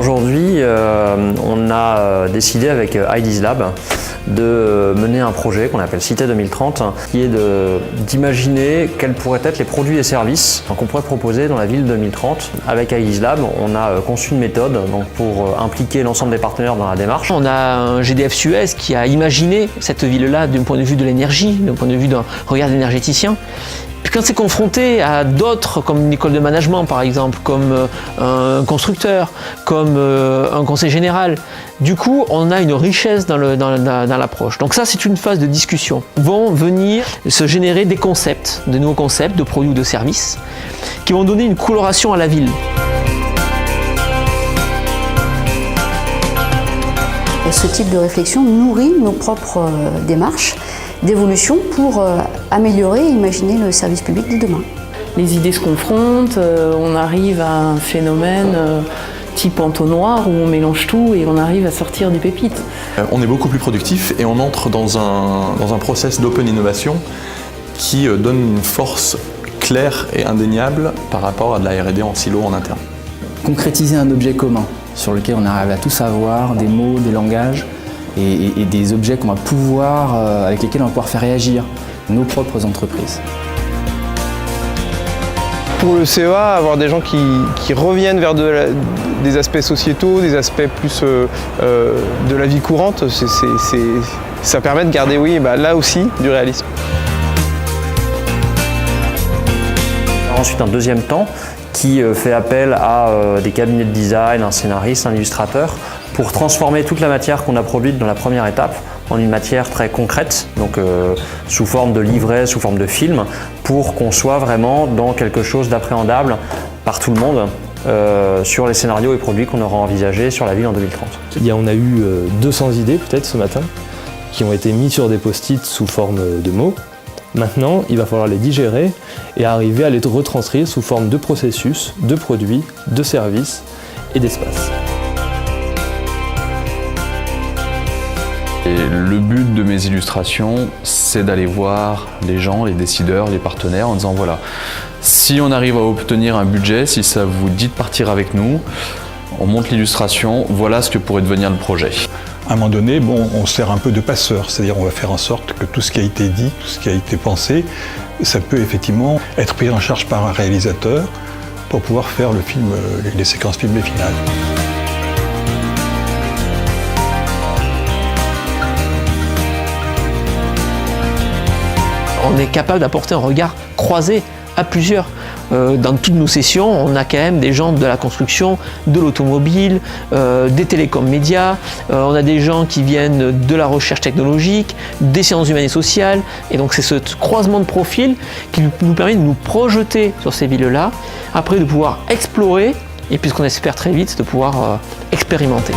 Aujourd'hui, on a décidé avec Ideas Lab de mener un projet qu'on appelle Cité 2030, qui est d'imaginer quels pourraient être les produits et services qu'on pourrait proposer dans la ville 2030. Avec Ideas Lab, on a conçu une méthode pour impliquer l'ensemble des partenaires dans la démarche. On a un GDF Suez qui a imaginé cette ville-là d'un point de vue de l'énergie, d'un point de vue d'un regard d'énergéticien. Puis quand c'est confronté à d'autres, comme une école de management par exemple, comme un constructeur, comme un conseil général, du coup on a une richesse dans l'approche. Donc ça c'est une phase de discussion. Vont venir se générer des concepts, de nouveaux concepts de produits ou de services, qui vont donner une coloration à la ville. Ce type de réflexion nourrit nos propres démarches d'évolution pour améliorer et imaginer le service public de demain. Les idées se confrontent, on arrive à un phénomène type entonnoir où on mélange tout et on arrive à sortir des pépites. On est beaucoup plus productif et on entre dans un process d'open innovation qui donne une force claire et indéniable par rapport à de la R&D en silo en interne. Concrétiser un objet commun sur lequel on arrive à tous avoir des mots, des langages et des objets qu'on va pouvoir, avec lesquels on va pouvoir faire réagir nos propres entreprises. Pour le CEA, avoir des gens qui reviennent vers des aspects sociétaux, des aspects plus de la vie courante, ça permet de garder, oui, là aussi, du réalisme. Ensuite, un deuxième temps qui fait appel à des cabinets de design, un scénariste, un illustrateur, pour transformer toute la matière qu'on a produite dans la première étape en une matière très concrète, donc sous forme de livret, sous forme de film, pour qu'on soit vraiment dans quelque chose d'appréhendable par tout le monde sur les scénarios et produits qu'on aura envisagés sur la ville en 2030. On a eu 200 idées peut-être ce matin, qui ont été mis sur des post-it sous forme de mots. Maintenant, il va falloir les digérer et arriver à les retranscrire sous forme de processus, de produits, de services et d'espace. Et le but de mes illustrations, c'est d'aller voir les gens, les décideurs, les partenaires en disant voilà, si on arrive à obtenir un budget, si ça vous dit de partir avec nous, on monte l'illustration, voilà ce que pourrait devenir le projet. À un moment donné, on sert un peu de passeur, c'est-à-dire on va faire en sorte que tout ce qui a été dit, tout ce qui a été pensé, ça peut effectivement être pris en charge par un réalisateur pour pouvoir faire le film, les séquences filmées finales. On est capable d'apporter un regard croisé à plusieurs. Dans toutes nos sessions, on a quand même des gens de la construction, de l'automobile, des télécoms médias, on a des gens qui viennent de la recherche technologique, des sciences humaines et sociales, et donc c'est ce croisement de profils qui nous permet de nous projeter sur ces villes-là, après de pouvoir explorer, et puis ce qu'on espère très vite, c'est de pouvoir expérimenter.